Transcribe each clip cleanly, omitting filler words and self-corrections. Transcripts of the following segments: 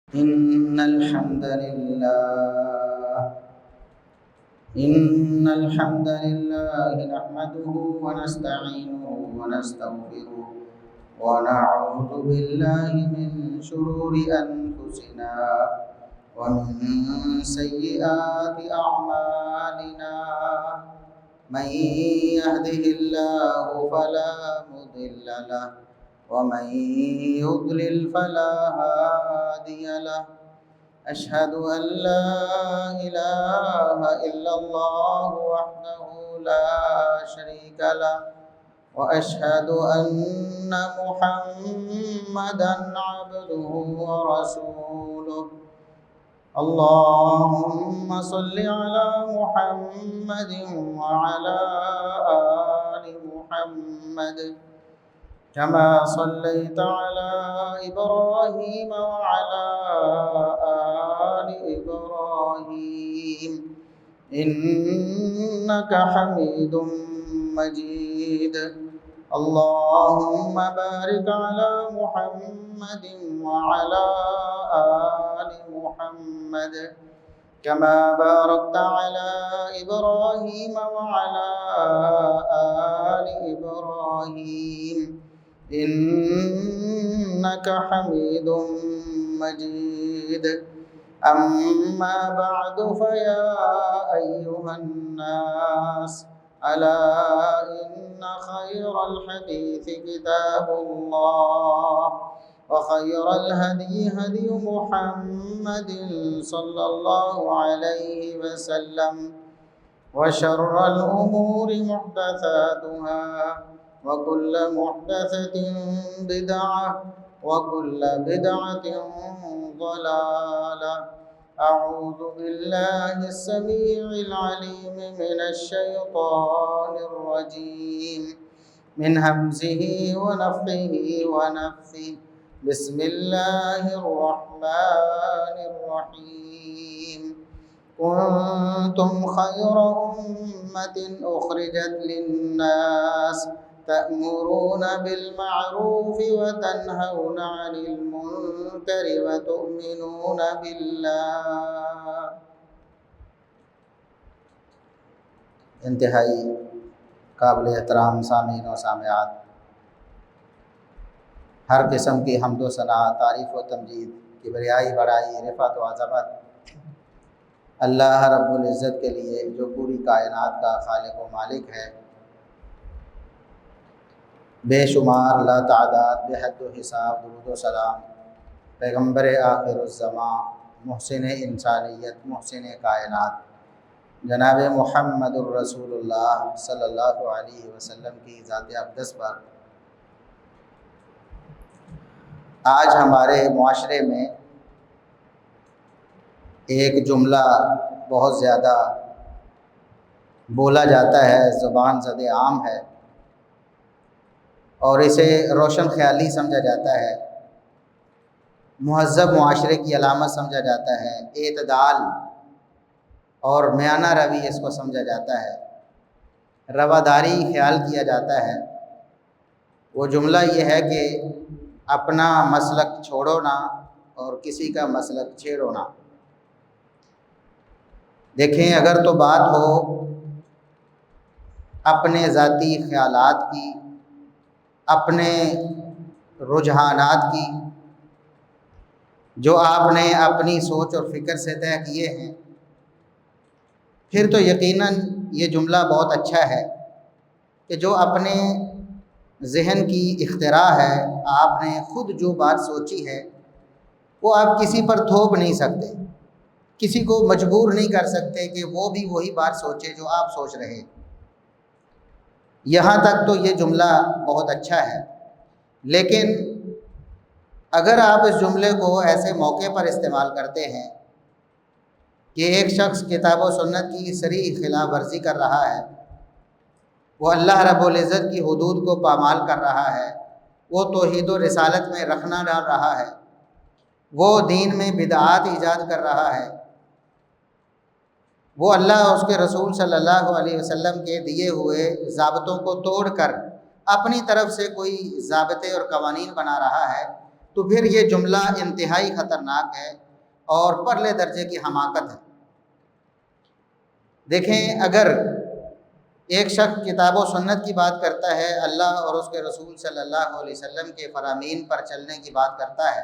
إن الحمد لله نحمده ونستعينه ونستغفره ونعوذ بالله من شرور أنفسنا ومن سيئات أعمالنا. من يهده الله فلا مضل له ومن يضلل فلا هادي له. أشهد أن لا إله إلا الله وحده لا شريك له وأشهد أن محمدا عبده ورسوله. اللهم صل على محمد وعلى آل محمد كما صليت على إبراهيم وعلى آل إبراهيم إنك حميد مجيد. اللهم بارك على محمد وعلى آل محمد كما باركت على إبراهيم وعلى آل إبراهيم إنك حميد مجيد. أما بعد فيا أيها الناس ألا إن خير الحديث كتاب الله وخير الهدي هدي محمد صلى الله عليه وسلم وشر الأمور محدثاتها وكل محدثة بدعة وكل بدعة ضلالة. أعوذ بالله السميع العليم من الشيطان الرجيم من همزه ونفخه ونفثه. بسم الله الرحمن الرحيم. كنتم خير أمة أخرجت للناس تأمرون بالمعروف وتنهون عن المنكر وتؤمنون بالله. انتہائی قابل احترام سامعین و سامعات، ہر قسم کی حمد و ثنا، تعریف و تمجید، کبریائی، بڑائی، رفعت و عظمت اللہ رب العزت کے لیے جو پوری کائنات کا خالق و مالک ہے، بے شمار لا تعداد بے حد و حساب درود و سلام پیغمبر آخر الزماں، محسن انسانیت، محسن کائنات جناب محمد الرسول اللہ صلی اللہ علیہ وسلم کی ذات اقدس پر آج ہمارے معاشرے میں ایک جملہ بہت زیادہ بولا جاتا ہے، زبان زد عام ہے اور اسے روشن خیالی سمجھا جاتا ہے، مہذب معاشرے کی علامت سمجھا جاتا ہے، اعتدال اور میانہ روی اس کو سمجھا جاتا ہے، رواداری خیال کیا جاتا ہے۔ وہ جملہ یہ ہے کہ اپنا مسلک چھوڑو نہ اور کسی کا مسلک چھیڑو نہ۔ دیکھیں، اگر تو بات ہو اپنے ذاتی خیالات کی، اپنے رجحانات کی، جو آپ نے اپنی سوچ اور فکر سے طے کیے ہیں، پھر تو یقیناً یہ جملہ بہت اچھا ہے کہ جو اپنے ذہن کی اختراع ہے، آپ نے خود جو بات سوچی ہے وہ آپ کسی پر تھوپ نہیں سکتے، کسی کو مجبور نہیں کر سکتے کہ وہ بھی وہی بات سوچے جو آپ سوچ رہے ہیں۔ یہاں تک تو یہ جملہ بہت اچھا ہے، لیکن اگر آپ اس جملے کو ایسے موقع پر استعمال کرتے ہیں کہ ایک شخص کتاب و سنت کی صریح خلاف ورزی کر رہا ہے، وہ اللہ رب العزت کی حدود کو پامال کر رہا ہے، وہ توحید و رسالت میں رخنا ڈال رہا ہے، وہ دین میں بدعات ایجاد کر رہا ہے، وہ اللہ اور اس کے رسول صلی اللہ علیہ وسلم کے دیے ہوئے ضابطوں کو توڑ کر اپنی طرف سے کوئی ضابطے اور قوانین بنا رہا ہے، تو پھر یہ جملہ انتہائی خطرناک ہے اور پرلے درجے کی حماقت ہے۔ دیکھیں، اگر ایک شخص کتاب و سنت کی بات کرتا ہے، اللہ اور اس کے رسول صلی اللہ علیہ وسلم کے فرامین پر چلنے کی بات کرتا ہے،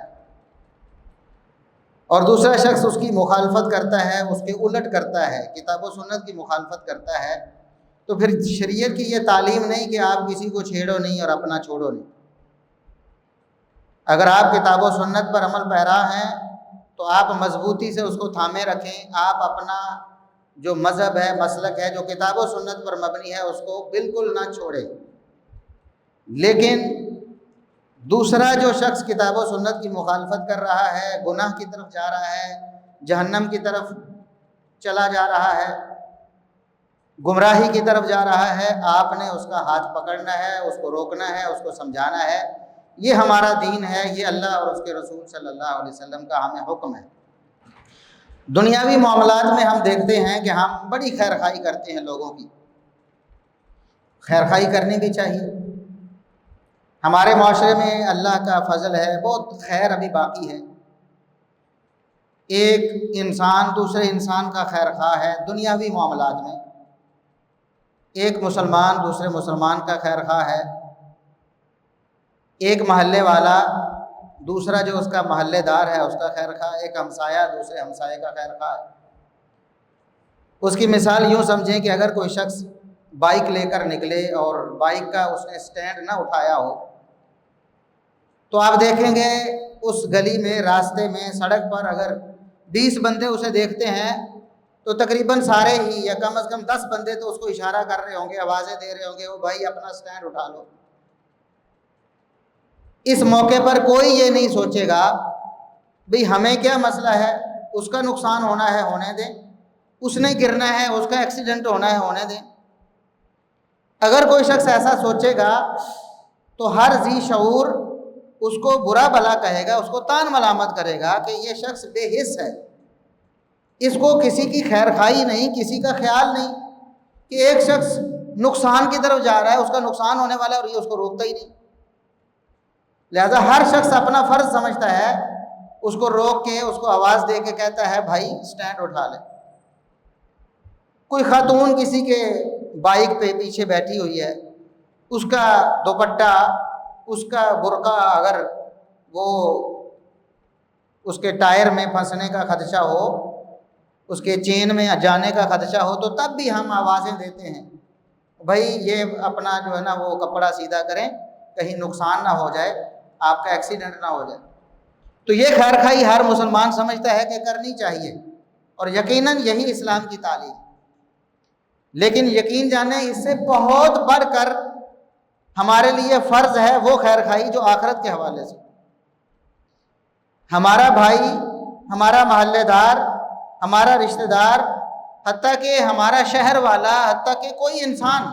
اور دوسرا شخص اس کی مخالفت کرتا ہے، اس کے الٹ کرتا ہے، کتاب و سنت کی مخالفت کرتا ہے، تو پھر شریعت کی یہ تعلیم نہیں کہ آپ کسی کو چھیڑو نہیں اور اپنا چھوڑو نہیں۔ اگر آپ کتاب و سنت پر عمل پیرا ہیں تو آپ مضبوطی سے اس کو تھامے رکھیں، آپ اپنا جو مذہب ہے، مسلک ہے، جو کتاب و سنت پر مبنی ہے، اس کو بالکل نہ چھوڑیں۔ لیکن دوسرا جو شخص کتاب و سنت کی مخالفت کر رہا ہے، گناہ کی طرف جا رہا ہے، جہنم کی طرف چلا جا رہا ہے، گمراہی کی طرف جا رہا ہے، آپ نے اس کا ہاتھ پکڑنا ہے، اس کو روکنا ہے، اس کو سمجھانا ہے۔ یہ ہمارا دین ہے، یہ اللہ اور اس کے رسول صلی اللہ علیہ وسلم کا ہمیں حکم ہے۔ دنیاوی معاملات میں ہم دیکھتے ہیں کہ ہم بڑی خیر خواہی کرتے ہیں لوگوں کی، خیر خواہی کرنی بھی چاہیے۔ ہمارے معاشرے میں اللہ کا فضل ہے، بہت خیر ابھی باقی ہے۔ ایک انسان دوسرے انسان کا خیر خواہ ہے دنیاوی معاملات میں، ایک مسلمان دوسرے مسلمان کا خیر خواہ ہے، ایک محلے والا دوسرا جو اس کا محلے دار ہے اس کا خیر خواہ، ایک ہمسایہ دوسرے ہمسائے کا خیر خواہ ہے۔ اس کی مثال یوں سمجھیں کہ اگر کوئی شخص بائک لے کر نکلے اور بائک کا اس نے سٹینڈ نہ اٹھایا ہو، تو آپ دیکھیں گے اس گلی میں، راستے میں، سڑک پر اگر 20 بندے اسے دیکھتے ہیں تو تقریباً سارے ہی یا کم از کم 10 بندے تو اس کو اشارہ کر رہے ہوں گے، آوازیں دے رہے ہوں گے، وہ بھائی اپنا سٹینڈ اٹھا لو۔ اس موقع پر کوئی یہ نہیں سوچے گا بھئی ہمیں کیا مسئلہ ہے، اس کا نقصان ہونا ہے ہونے دیں، اس نے گرنا ہے، اس کا ایکسیڈنٹ ہونا ہے ہونے دیں۔ اگر کوئی شخص ایسا سوچے گا تو ہر ذی شعور اس کو برا بھلا کہے گا، اس کو تان ملامت کرے گا کہ یہ شخص بے حس ہے، اس کو کسی کی خیر خواہی نہیں، کسی کا خیال نہیں کہ ایک شخص نقصان کی طرف جا رہا ہے، اس کا نقصان ہونے والا ہے اور یہ اس کو روکتا ہی نہیں۔ لہذا ہر شخص اپنا فرض سمجھتا ہے، اس کو روک کے، اس کو آواز دے کے کہتا ہے بھائی سٹینڈ اٹھا لے۔ کوئی خاتون کسی کے بائک پہ پیچھے بیٹھی ہوئی ہے، اس کا دوپٹہ، اس کا برقع اگر وہ اس کے ٹائر میں پھنسنے کا خدشہ ہو، اس کے چین میں جانے کا خدشہ ہو، تو تب بھی ہم آوازیں دیتے ہیں بھائی یہ اپنا جو ہے نا وہ کپڑا سیدھا کریں، کہیں نقصان نہ ہو جائے، آپ کا ایکسیڈنٹ نہ ہو جائے۔ تو یہ خیر خواہی ہر مسلمان سمجھتا ہے کہ کرنی چاہیے، اور یقیناً یہی اسلام کی تعلیم۔ لیکن یقین جانیں اس سے بہت بڑھ کر ہمارے لیے فرض ہے وہ خیر خواہی جو آخرت کے حوالے سے۔ ہمارا بھائی، ہمارا محلے دار، ہمارا رشتہ دار، حتیٰ کہ ہمارا شہر والا، حتیٰ کہ کوئی انسان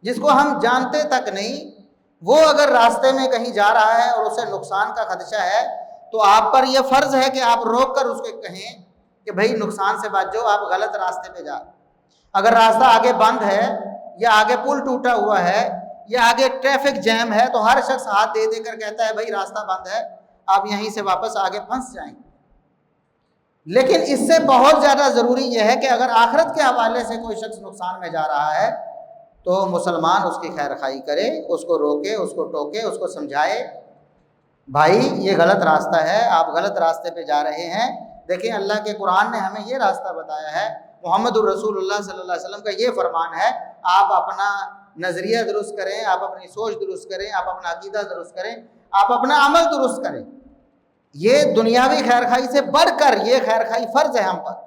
جس کو ہم جانتے تک نہیں، وہ اگر راستے میں کہیں جا رہا ہے اور اسے نقصان کا خدشہ ہے تو آپ پر یہ فرض ہے کہ آپ روک کر اس کو کہیں کہ بھائی نقصان سے بچ جاؤ، آپ غلط راستے پہ جا۔ اگر راستہ آگے بند ہے یا آگے پل ٹوٹا ہوا ہے یا آگے ٹریفک جیم ہے تو ہر شخص ہاتھ دے دے کر کہتا ہے بھائی راستہ بند ہے، آپ یہیں سے واپس آگے پھنس جائیں۔ لیکن اس سے بہت زیادہ ضروری یہ ہے کہ اگر آخرت کے حوالے سے کوئی شخص نقصان میں جا رہا ہے تو مسلمان اس کی خیر خواہی کرے، اس کو روکے، اس کو ٹوکے، اس کو سمجھائے بھائی یہ غلط راستہ ہے، آپ غلط راستے پہ جا رہے ہیں۔ دیکھیں اللہ کے قرآن نے ہمیں یہ راستہ بتایا ہے، محمد الرسول اللہ صلی اللہ علیہ وسلم کا یہ فرمان ہے، آپ اپنا نظریہ درست کریں، آپ اپنی سوچ درست کریں، آپ اپنا عقیدہ درست کریں، آپ اپنا عمل درست کریں۔ یہ دنیاوی خیر خواہی سے بڑھ کر یہ خیر خواہی فرض ہے ہم پر۔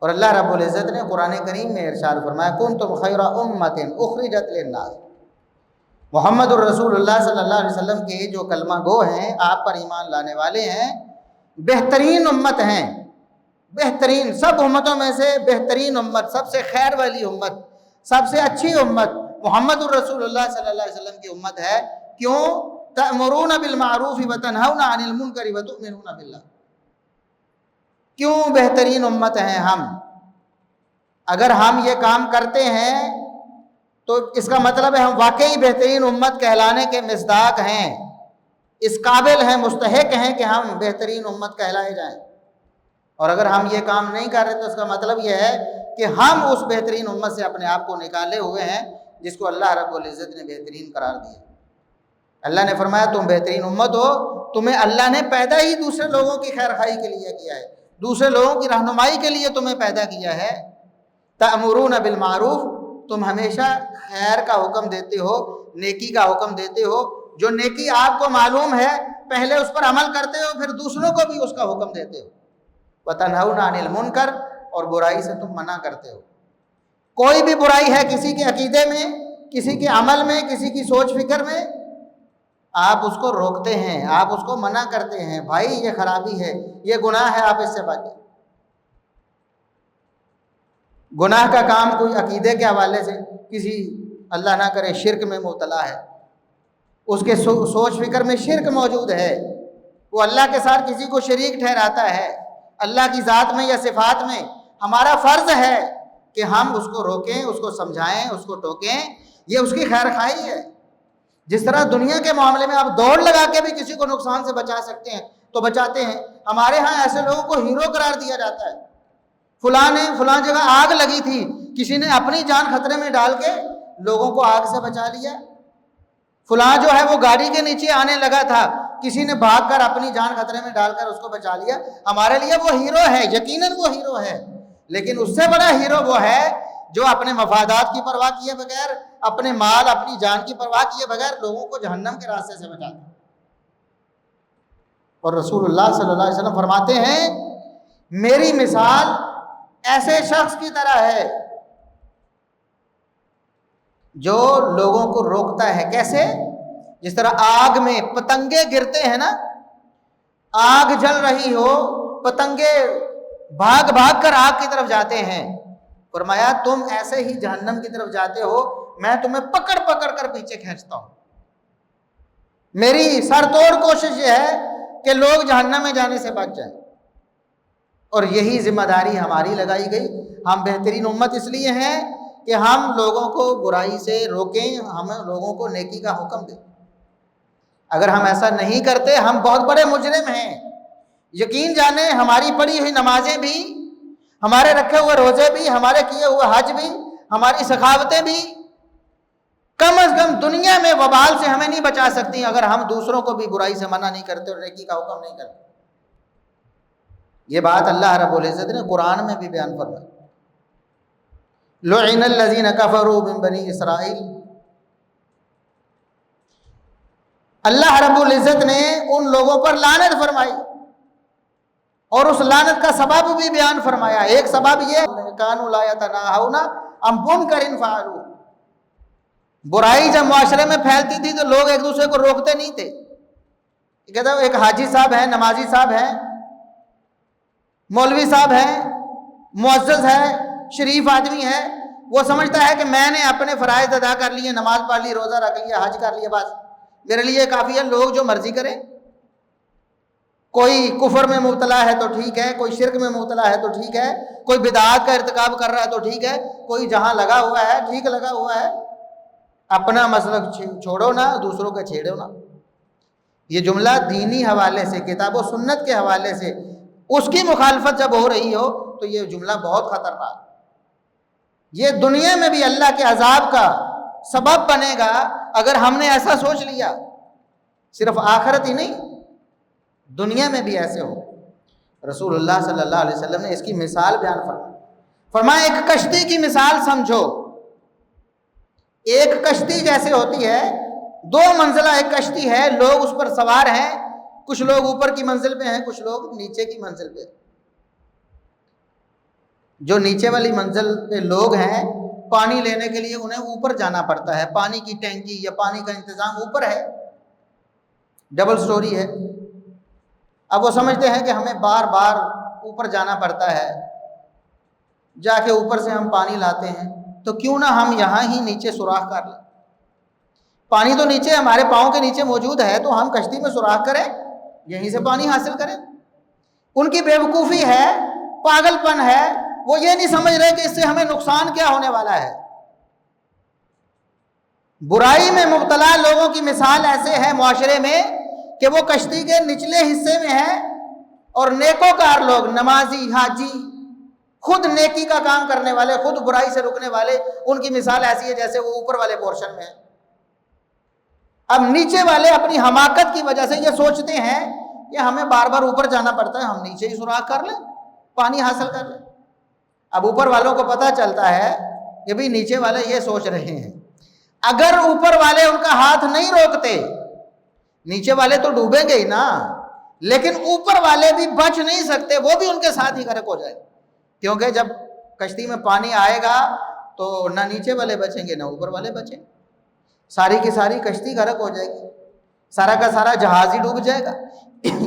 اور اللہ رب العزت نے قرآن کریم میں ارشاد فرمایا کنتم خیر امۃ اخرجت للناس، محمد الرسول اللہ صلی اللہ علیہ وسلم کے جو کلمہ گو ہیں، آپ پر ایمان لانے والے ہیں، بہترین امت ہیں، بہترین، سب امتوں میں سے بہترین امت، سب سے خیر والی امت، سب سے اچھی امت محمد الرسول اللہ صلی اللہ علیہ وسلم کی امت ہے۔ کیوں؟ تأمرون بالمعروف وتنہون عن المنکر وتؤمنون باللہ۔ کیوں بہترین امت ہیں ہم؟ اگر ہم یہ کام کرتے ہیں تو اس کا مطلب ہے ہم واقعی بہترین امت کہلانے کے مصداق ہیں۔ اس قابل ہیں، مستحق ہیں کہ ہم بہترین امت کہلائے جائیں۔ اور اگر ہم یہ کام نہیں کر رہے تو اس کا مطلب یہ ہے کہ ہم اس بہترین امت سے اپنے آپ کو نکالے ہوئے ہیں جس کو اللہ رب العزت نے بہترین قرار دیا۔ اللہ نے فرمایا تم بہترین امت ہو، تمہیں اللہ نے پیدا ہی دوسرے لوگوں کی خیر خواہی کے لیے کیا ہے، دوسرے لوگوں کی رہنمائی کے لیے تمہیں پیدا کیا ہے۔ تأمرون بالمعروف، تم ہمیشہ خیر کا حکم دیتے ہو، نیکی کا حکم دیتے ہو، جو نیکی آپ کو معلوم ہے پہلے اس پر عمل کرتے ہو، پھر دوسروں کو بھی اس کا حکم دیتے ہو۔ وَتَنْهَوْنَ عَنِ الْمُنْكَرِ، اور برائی سے تم منع کرتے ہو۔ کوئی بھی برائی ہے کسی کے عقیدے میں، کسی کے عمل میں، کسی کی سوچ فکر میں، آپ اس کو روکتے ہیں، آپ اس کو منع کرتے ہیں، بھائی یہ خرابی ہے، یہ گناہ ہے، آپ اس سے بچیں۔ گناہ کا کام کوئی عقیدے کے حوالے سے کسی اللہ نہ کرے شرک میں مبتلا ہے، اس کے سوچ فکر میں شرک موجود ہے، وہ اللہ کے ساتھ کسی کو شریک ٹھہراتا ہے اللہ کی ذات میں یا صفات میں، ہمارا فرض ہے کہ ہم اس کو روکیں، اس کو سمجھائیں، اس کو ٹوکیں، یہ اس کی خیر خواہی ہے۔ جس طرح دنیا کے معاملے میں آپ دوڑ لگا کے بھی کسی کو نقصان سے بچا سکتے ہیں تو بچاتے ہیں، ہمارے ہاں ایسے لوگوں کو ہیرو قرار دیا جاتا ہے۔ فلاں جگہ آگ لگی تھی، کسی نے اپنی جان خطرے میں ڈال کے لوگوں کو آگ سے بچا لیا۔ فلاں جو ہے وہ گاڑی کے نیچے آنے لگا تھا، کسی نے بھاگ کر اپنی جان خطرے میں ڈال کر اس کو بچا لیا۔ ہمارے لیے وہ ہیرو ہے، یقیناً وہ ہیرو ہے، لیکن اس سے بڑا ہیرو وہ ہے جو اپنے مفادات کی پرواہ کیے بغیر، اپنے مال اپنی جان کی پرواہ کیے بغیر لوگوں کو جہنم کے راستے سے بچاتا ہے۔ اور رسول اللہ صلی اللہ علیہ وسلم فرماتے ہیں میری مثال ایسے شخص کی طرح ہے جو لوگوں کو روکتا ہے۔ کیسے؟ جس طرح آگ میں پتنگے گرتے ہیں نا، آگ جل رہی ہو، پتنگے بھاگ بھاگ کر آگ کی طرف جاتے ہیں، فرمایا تم ایسے ہی جہنم کی طرف جاتے ہو، میں تمہیں پکڑ پکڑ کر پیچھے کھینچتا ہوں۔ میری سر توڑ کوشش یہ ہے کہ لوگ جہنم میں جانے سے بچ جائیں، اور یہی ذمہ داری ہماری لگائی گئی۔ ہم بہترین امت اس لیے ہیں کہ ہم لوگوں کو برائی سے روکیں، ہم لوگوں کو نیکی کا حکم دیں۔ اگر ہم ایسا نہیں کرتے ہم بہت بڑے مجرم ہیں۔ یقین جانیں ہماری پڑھی ہوئی نمازیں بھی، ہمارے رکھے ہوئے روزے بھی، ہمارے کیے ہوئے حج بھی، ہماری سخاوتیں بھی کم از کم دنیا میں وبال سے ہمیں نہیں بچا سکتی اگر ہم دوسروں کو بھی برائی سے منع نہیں کرتے اور نیکی کا حکم نہیں کرتے۔ یہ بات اللہ رب العزت نے قرآن میں بھی بیان فرمائی، لعن الذین کفروا من بنی اسرائیل۔ اللہ رب العزت نے ان لوگوں پر لعنت فرمائی اور اس لعنت کا سبب بھی بیان فرمایا۔ ایک سبب یہ کانوا لا یتناہون عن منکر فعلوہ، برائی جب معاشرے میں پھیلتی تھی تو لوگ ایک دوسرے کو روکتے نہیں تھے۔ کہتا ہے ایک حاجی صاحب ہیں، نمازی صاحب ہیں، مولوی صاحب ہیں، معزز ہے، شریف آدمی ہے، وہ سمجھتا ہے کہ میں نے اپنے فرائض ادا کر لیے، نماز پڑھ لی، روزہ رکھ لیا، حج کر لیا، بس میرے لیے کافی ہے، لوگ جو مرضی کریں۔ کوئی کفر میں مبتلا ہے تو ٹھیک ہے، کوئی شرک میں مبتلا ہے تو ٹھیک ہے، کوئی بدعات کا ارتکاب کر رہا ہے تو ٹھیک ہے، کوئی جہاں لگا ہوا ہے ٹھیک لگا ہوا ہے، اپنا مسلک چھوڑو نہ، دوسروں کا چھیڑو نہ۔ یہ جملہ دینی حوالے سے، کتاب و سنت کے حوالے سے اس کی مخالفت جب ہو رہی ہو تو یہ جملہ بہت خطرناک، یہ دنیا میں بھی اللہ کے عذاب کا سبب بنے گا اگر ہم نے ایسا سوچ لیا۔ صرف آخرت ہی نہیں، دنیا میں بھی ایسے ہو۔ رسول اللہ صلی اللہ علیہ وسلم نے اس کی مثال بیان فرمایا ایک کشتی کی مثال سمجھو۔ ایک کشتی جیسے ہوتی ہے، دو منزلہ ایک کشتی ہے، لوگ اس پر سوار ہیں، کچھ لوگ اوپر کی منزل پہ ہیں، کچھ لوگ نیچے کی منزل پہ۔ جو نیچے والی منزل پہ لوگ ہیں پانی لینے کے لیے انہیں اوپر جانا پڑتا ہے، پانی کی ٹینکی یا پانی کا انتظام اوپر ہے، ڈبل سٹوری ہے۔ اب وہ سمجھتے ہیں کہ ہمیں بار بار اوپر جانا پڑتا ہے، جا کے اوپر سے ہم پانی لاتے ہیں، تو کیوں نہ ہم یہاں ہی نیچے سوراخ کر لیں، پانی تو نیچے ہمارے پاؤں کے نیچے موجود ہے، تو ہم کشتی میں سوراخ کریں، یہیں سے پانی حاصل کریں۔ ان کی بیوقوفی ہے، پاگل پن ہے، وہ یہ نہیں سمجھ رہے کہ اس سے ہمیں نقصان کیا ہونے والا ہے۔ برائی میں مبتلا لوگوں کی مثال ایسے ہے معاشرے میں کہ وہ کشتی کے نچلے حصے میں ہے اور نیکوکار لوگ، نمازی، حاجی، خود نیکی کا کام کرنے والے، خود برائی سے رکنے والے، ان کی مثال ایسی ہے جیسے وہ اوپر والے پورشن میں ہے۔ اب نیچے والے اپنی حماقت کی وجہ سے یہ سوچتے ہیں کہ ہمیں بار بار اوپر جانا پڑتا ہے، ہم نیچے ہی سوراخ کر لیں، پانی حاصل کر لیں۔ اب اوپر والوں کو پتہ چلتا ہے کہ بھی نیچے والے یہ سوچ رہے ہیں، اگر اوپر والے ان کا ہاتھ نہیں روکتے، نیچے والے تو ڈوبیں گے ہی نا، لیکن اوپر والے بھی بچ نہیں سکتے، وہ بھی ان کے ساتھ ہی غرق ہو جائے، کیونکہ جب کشتی میں پانی آئے گا تو نہ نیچے والے بچیں گے نہ اوپر والے بچیں، ساری کی ساری کشتی غرق ہو جائے گی، سارا کا سارا جہاز ہی ڈوب جائے گا۔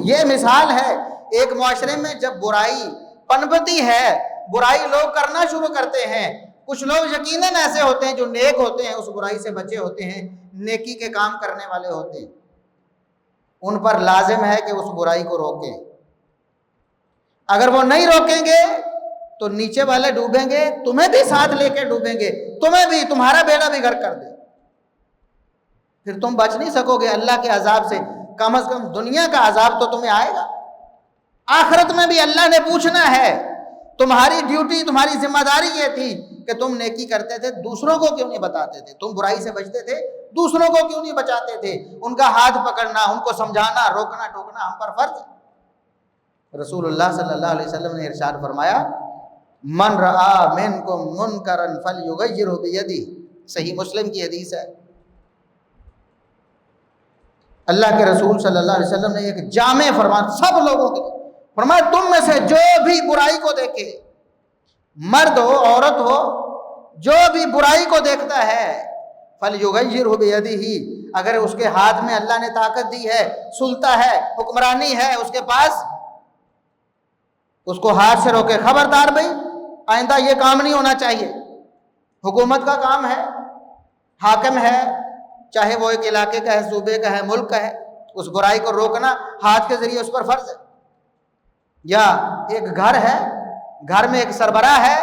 یہ مثال ہے ایک معاشرے میں جب برائی پنپتی ہے، برائی لوگ کرنا شروع کرتے ہیں، کچھ لوگ یقیناً ایسے ہوتے ہیں جو نیک ہوتے ہیں، اس برائی سے بچے ہوتے ہیں، نیکی کے کام کرنے والے ہوتے ہیں، ان پر لازم ہے کہ اس برائی کو روکیں۔ اگر وہ نہیں روکیں گے تو نیچے والے ڈوبیں گے، تمہیں بھی ساتھ لے کے ڈوبیں گے، تمہیں بھی، تمہارا بیڑا بھی غرق کر دے، پھر تم بچ نہیں سکو گے اللہ کے عذاب سے۔ کم از کم دنیا کا عذاب تو تمہیں آئے گا، آخرت میں بھی اللہ نے پوچھنا ہے۔ تمہاری ڈیوٹی، تمہاری ذمہ داری یہ تھی کہ تم نیکی کرتے تھے، دوسروں کو کیوں نہیں بتاتے تھے؟ تم برائی سے بچتے تھے، دوسروں کو کیوں نہیں بچاتے تھے؟ ان کا ہاتھ پکڑنا، ان کو سمجھانا، روکنا ٹوکنا ہم پر فرض ہے۔ رسول اللہ صلی اللہ علیہ وسلم نے ارشاد فرمایا، من رعا منکم منکرا فلیغیرہ بیدہ، صحیح مسلم کی حدیث ہے۔ اللہ کے رسول صلی اللہ علیہ وسلم نے ایک جامع فرمان سب لوگوں کے فرمایا، تم میں سے جو بھی برائی کو دیکھے، مرد ہو عورت ہو، جو بھی برائی کو دیکھتا ہے، فَلْيُغَيِّرْهُ بِيَدِهِ، اگر اس کے ہاتھ میں اللہ نے طاقت دی ہے، سلطہ ہے، حکمرانی ہے اس کے پاس، اس کو ہاتھ سے روکے۔ خبردار بھائی، آئندہ یہ کام نہیں ہونا چاہیے۔ حکومت کا کام ہے، حاکم ہے، چاہے وہ ایک علاقے کا ہے، صوبے کا ہے، ملک کا ہے، اس برائی کو روکنا ہاتھ کے ذریعے اس پر فرض ہے۔ یا ایک گھر ہے، گھر میں ایک سربراہ ہے،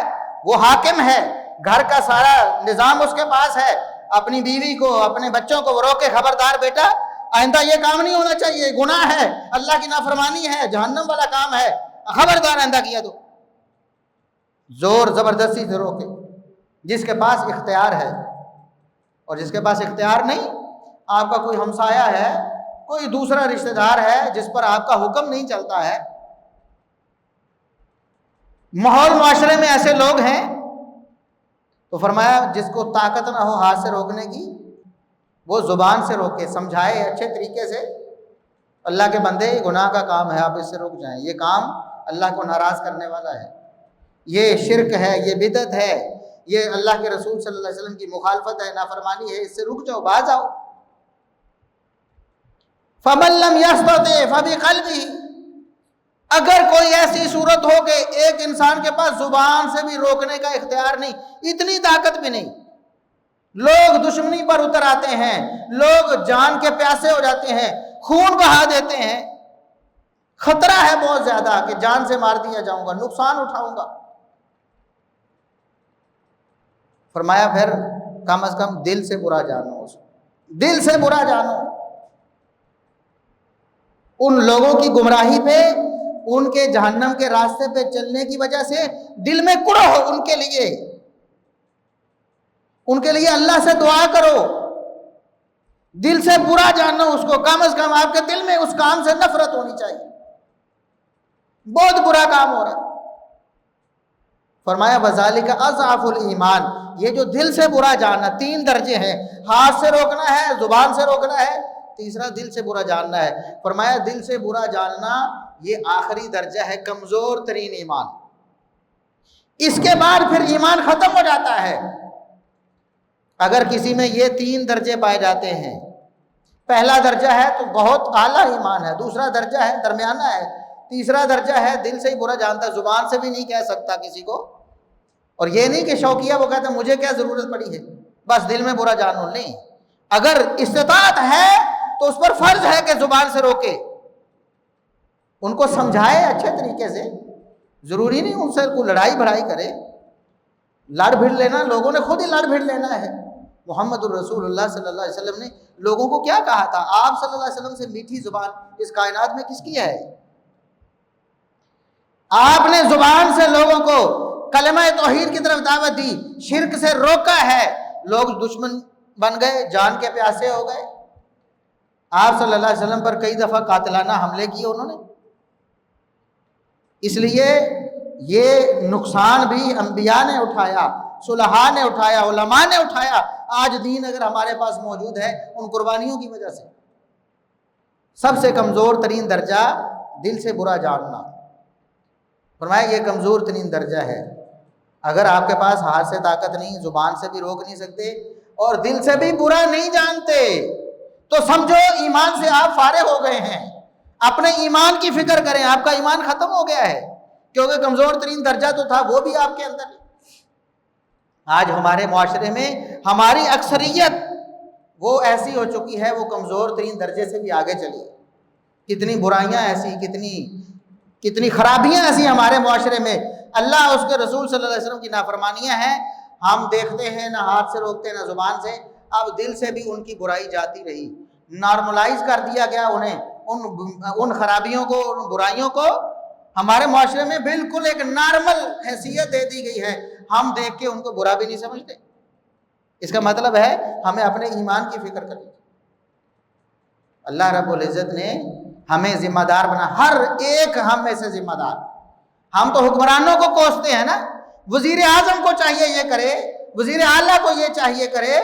وہ حاکم ہے، گھر کا سارا نظام اس کے پاس ہے، اپنی بیوی کو، اپنے بچوں کو وہ روکے، خبردار بیٹا آئندہ یہ کام نہیں ہونا چاہیے، گناہ ہے، اللہ کی نافرمانی ہے، جہنم والا کام ہے، خبردار آئندہ کیا تو زور زبردستی سے روکے۔ جس کے پاس اختیار ہے، اور جس کے پاس اختیار نہیں، آپ کا کوئی ہمسایہ ہے، کوئی دوسرا رشتہ دار ہے جس پر آپ کا حکم نہیں چلتا ہے، ماحول معاشرے میں ایسے لوگ ہیں، تو فرمایا جس کو طاقت نہ ہو ہاتھ سے روکنے کی، وہ زبان سے روکے، سمجھائے اچھے طریقے سے، اللہ کے بندے گناہ کا کام ہے، آپ اس سے رک جائیں، یہ کام اللہ کو ناراض کرنے والا ہے، یہ شرک ہے، یہ بدعت ہے، یہ اللہ کے رسول صلی اللہ علیہ وسلم کی مخالفت ہے، نافرمانی ہے، اس سے رک جاؤ، باز آؤ۔ فَمَن لَّمْ يَسْتَطِعْ فَبِقَلْبِهِ، اگر کوئی ایسی صورت ہو کہ ایک انسان کے پاس زبان سے بھی روکنے کا اختیار نہیں، اتنی طاقت بھی نہیں، لوگ دشمنی پر اتر آتے ہیں، لوگ جان کے پیاسے ہو جاتے ہیں، خون بہا دیتے ہیں، خطرہ ہے بہت زیادہ کہ جان سے مار دیا جاؤں گا، نقصان اٹھاؤں گا، فرمایا پھر کم از کم دل سے برا جانو، اس دل سے برا جانو، ان لوگوں کی گمراہی پہ، ان کے جہنم کے راستے پہ چلنے کی وجہ سے دل میں کڑو ہو، ان کے لیے اللہ سے دعا کرو، دل سے برا جانو اس کو، کم از کم آپ کے دل میں اس کام سے نفرت ہونی چاہیے، بہت برا کام ہو رہا ہے۔ فرمایا وَذَلِكَ أَضْعَفُ الْإِيمَانِ، یہ جو دل سے برا جاننا، 3 درجے ہیں، ہاتھ سے روکنا ہے، زبان سے روکنا ہے، تیسرا دل سے برا جاننا ہے۔ فرمایا دل سے برا جاننا یہ آخری درجہ ہے، کمزور ترین ایمان، اس کے بعد پھر ایمان ختم ہو جاتا ہے۔ اگر کسی میں یہ 3 درجے پائے جاتے ہیں، پہلا درجہ ہے تو بہت اعلیٰ ایمان ہے، دوسرا درجہ ہے درمیانہ ہے، تیسرا درجہ ہے دل سے ہی برا جانتا ہے، زبان سے بھی نہیں کہہ سکتا کسی کو، اور یہ نہیں کہ شوقیہ وہ کہتا ہے مجھے کیا ضرورت پڑی ہے بس دل میں برا جانو، نہیں، اگر استطاعت ہے تو اس پر فرض ہے کہ زبان سے روکے، ان کو سمجھائے اچھے طریقے سے، ضروری نہیں ان سے کوئی لڑائی بھڑائی کرے، لڑ بھڑ لینا لوگوں نے خود ہی لڑ بھڑ لینا ہے، محمد الرسول اللہ صلی اللہ علیہ وسلم نے لوگوں کو کیا کہا تھا؟ آپ صلی اللہ علیہ وسلم سے میٹھی زبان اس کائنات میں کس کی ہے؟ آپ نے زبان سے لوگوں کو کلمہ توحید کی طرف دعوت دی، شرک سے روکا ہے، لوگ دشمن بن گئے، جان کے پیاسے ہو گئے۔ آپ صلی اللہ علیہ وسلم پر کئی دفعہ قاتلانہ حملے کیے انہوں نے۔ اس لیے یہ نقصان بھی انبیاء نے اٹھایا، صلحاء نے اٹھایا، علماء نے اٹھایا۔ آج دین اگر ہمارے پاس موجود ہے ان قربانیوں کی وجہ سے۔ سب سے کمزور ترین درجہ دل سے برا جاننا، فرمایا یہ کمزور ترین درجہ ہے۔ اگر آپ کے پاس ہاتھ سے طاقت نہیں، زبان سے بھی روک نہیں سکتے اور دل سے بھی برا نہیں جانتے، تو سمجھو ایمان سے آپ فارغ ہو گئے ہیں۔ اپنے ایمان کی فکر کریں، آپ کا ایمان ختم ہو گیا ہے، کیونکہ کمزور ترین درجہ تو تھا وہ بھی آپ کے اندر۔ آج ہمارے معاشرے میں ہماری اکثریت وہ ایسی ہو چکی ہے، وہ کمزور ترین درجے سے بھی آگے چلی۔ کتنی برائیاں ایسی، کتنی خرابیاں ایسی ہمارے معاشرے میں، اللہ اس کے رسول صلی اللہ علیہ وسلم کی نافرمانیاں ہیں، ہم دیکھتے ہیں، نہ ہاتھ سے روکتے نہ زبان سے، اب دل سے بھی ان کی برائی جاتی رہی، نارملائز کر دیا گیا انہیں، ان خرابیوں کو، ان برائیوں کو ہمارے معاشرے میں بالکل ایک نارمل حیثیت دے دی گئی ہے، ہم دیکھ کے ان کو برا بھی نہیں سمجھتے۔ اس کا مطلب ہے ہمیں اپنے ایمان کی فکر کرنی۔ اللہ رب العزت نے ہمیں ذمہ دار بنا، ہر ایک ہم میں سے ذمہ دار۔ ہم تو حکمرانوں کو کوستے ہیں نا، وزیر اعظم کو چاہیے یہ کرے، وزیر اعلیٰ کو یہ چاہیے کرے،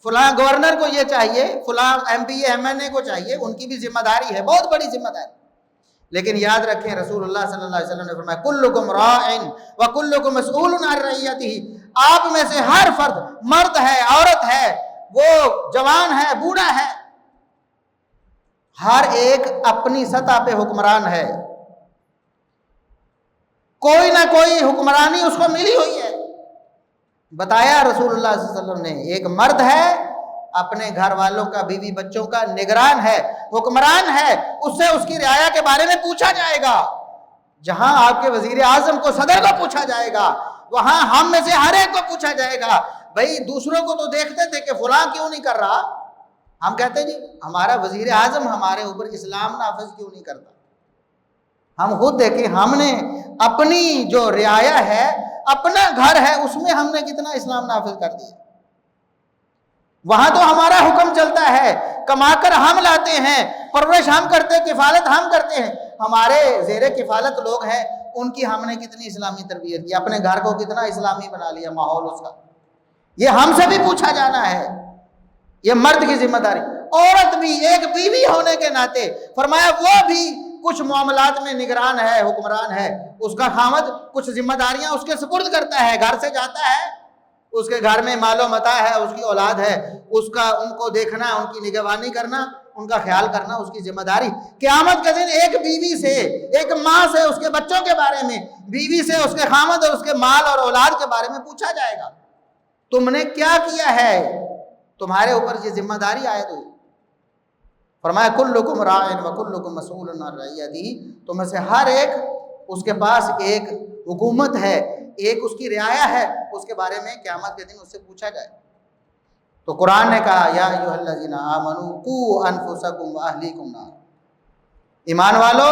فلاں گورنر کو یہ چاہیے، فلاں ایم پی ایم این اے کو چاہیے، ان کی بھی ذمہ داری ہے، بہت بڑی ذمہ داری۔ لیکن یاد رکھیں رسول اللہ صلی اللہ علیہ وسلم نے فرمایا کلکم راع وکلکم مسئول عن رعیتہ، آپ میں سے ہر فرد، مرد ہے، عورت ہے، وہ جوان ہے، بوڑھا ہے، ہر ایک اپنی سطح پہ حکمران ہے، کوئی نہ کوئی حکمرانی اس کو ملی ہوئی ہے۔ بتایا رسول اللہ صلی اللہ علیہ وسلم نے، ایک مرد ہے اپنے گھر والوں کا، بیوی بچوں کا نگران ہے، حکمران ہے، اس سے اس کی رعایا کے بارے میں پوچھا جائے گا۔ جہاں آپ کے وزیر اعظم کو، صدر کو پوچھا جائے گا، وہاں ہم میں سے ہر ایک کو پوچھا جائے گا۔ بھائی دوسروں کو تو دیکھتے تھے کہ فلاں کیوں نہیں کر رہا، ہم کہتے ہیں جی ہمارا وزیر اعظم ہمارے اوپر اسلام نافذ کیوں نہیں کرتا۔ ہم خود دیکھیں، ہم نے اپنی جو رعایا ہے، اپنا گھر ہے، اس میں ہم نے کتنا اسلام نافذ کر دیا۔ وہاں تو ہمارا حکم چلتا ہے، کما کر ہم لاتے ہیں، پرورش ہم کرتے، کفالت ہم کرتے ہیں، ہمارے زیر کفالت لوگ ہیں، ان کی ہم نے کتنی اسلامی تربیت کی، اپنے گھر کو کتنا اسلامی بنا لیا ماحول اس کا۔ یہ ہم سے بھی پوچھا جانا ہے، یہ مرد کی ذمہ داری۔ عورت بھی ایک بیوی ہونے کے ناطے فرمایا وہ بھی کچھ معاملات میں نگران ہے، حکمران ہے، اس کا خامد کچھ ذمہ داریاں اس کے سپرد کرتا ہے، گھر سے جاتا ہے، اس کے گھر میں مال و متاع ہے، اس کی اولاد ہے، اس کا ان کو دیکھنا، ان کی نگہبانی کرنا، ان کا خیال کرنا اس کی ذمہ داری۔ قیامت کے دن ایک بیوی سے، ایک ماں سے اس کے بچوں کے بارے میں، بیوی سے اس کے خامد اور اس کے مال اور اولاد کے بارے میں پوچھا جائے گا، تم نے کیا کیا ہے، تمہارے اوپر یہ ذمہ داری عائد ہوئی۔ فرمایا کلکم راع وکلکم مسئول عن رعیتہ، تم میں سے ہر ایک اس کے پاس ایک حکومت ہے، ایک اس کی رعایا ہے، اس کے بارے میں قیامت کے دن اس سے پوچھا جائے۔ تو قرآن نے کہا یا ایھا الذین آمنوا قوا انفسکم واہلیکم نارا، ایمان والو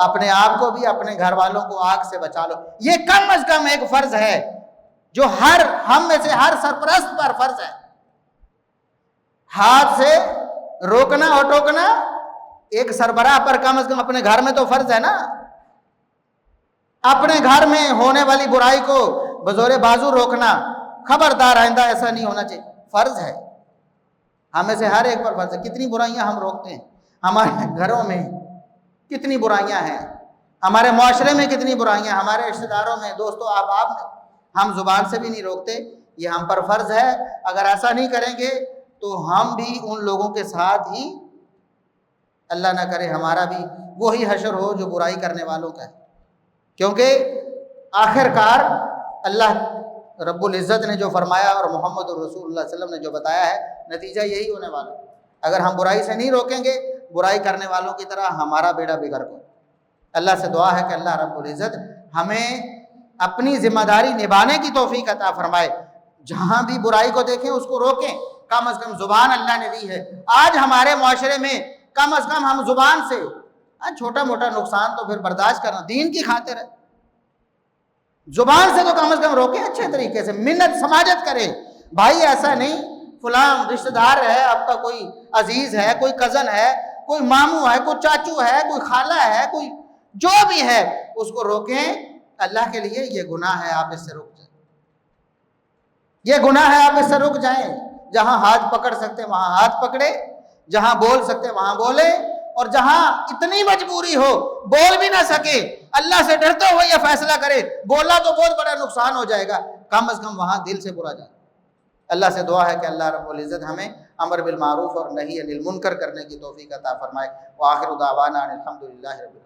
اپنے آپ کو بھی، اپنے گھر والوں کو آگ سے بچا لو۔ یہ کم از کم ایک فرض ہے جو ہم میں سے ہر سرپرست پر فرض ہے۔ ہاتھ سے روکنا اور ٹوکنا ایک سربراہ پر کم از کم اپنے گھر میں تو فرض ہے نا۔ اپنے گھر میں ہونے والی برائی کو بزور بازو روکنا، خبردار آئندہ ایسا نہیں ہونا چاہیے، فرض ہے، ہم میں سے ہر ایک پر فرض ہے۔ کتنی برائیاں ہم روکتے ہیں، ہمارے گھروں میں کتنی برائیاں ہیں، ہمارے معاشرے میں کتنی برائیاں، ہمارے رشتہ داروں میں، دوستوں احباب میں، ہم زبان سے بھی نہیں روکتے۔ یہ ہم پر فرض ہے، اگر ایسا نہیں کریں گے تو ہم بھی ان لوگوں کے ساتھ ہی، اللہ نہ کرے ہمارا بھی وہی حشر ہو جو برائی کرنے والوں کا ہے۔ کیونکہ آخر کار اللہ رب العزت نے جو فرمایا اور محمد الرسول اللہ صلی اللہ علیہ وسلم نے جو بتایا ہے، نتیجہ یہی ہونے والا ہے۔ اگر ہم برائی سے نہیں روکیں گے، برائی کرنے والوں کی طرح ہمارا بیڑا بگڑ گا۔ اللہ سے دعا ہے کہ اللہ رب العزت ہمیں اپنی ذمہ داری نبھانے کی توفیق عطا فرمائے، جہاں بھی برائی کو دیکھیں اس کو روکیں. کم از کم زبان اللہ نے دی ہے. آج ہمارے معاشرے میں کم از کم ہم زبان سے چھوٹا موٹا نقصان تو پھر برداشت کرنا دین کی خاطر ہے, زبان سے تو کم از کم روکیں اچھے طریقے سے, منت سماجت کریں. بھائی ایسا نہیں فلاں رشتہ دار ہے آپ کا, کوئی عزیز ہے, کوئی کزن ہے, کوئی ماموں ہے, کوئی چاچو ہے, کوئی خالہ ہے, کوئی جو بھی ہے, اس کو روکیں اللہ کے لیے. یہ گناہ ہے, آپ اس سے رک جائیں. یہ گناہ ہے, آپ اس سے رک جائیں. جہاں ہاتھ پکڑ سکتے وہاں ہاتھ پکڑے, جہاں بول سکتے وہاں بولے, اور جہاں اتنی مجبوری ہو بول بھی نہ سکے اللہ سے ڈرتے ہوئے یہ فیصلہ کرے بولا تو بہت بڑا نقصان ہو جائے گا, کم از کم وہاں دل سے برا جائے. اللہ سے دعا ہے کہ اللہ رب العزت ہمیں امر بالمعروف اور نہی عن المنکر کرنے کی توفیق عطا فرمائے. وآخر دعوانا ان الحمد للہ رب العالمین.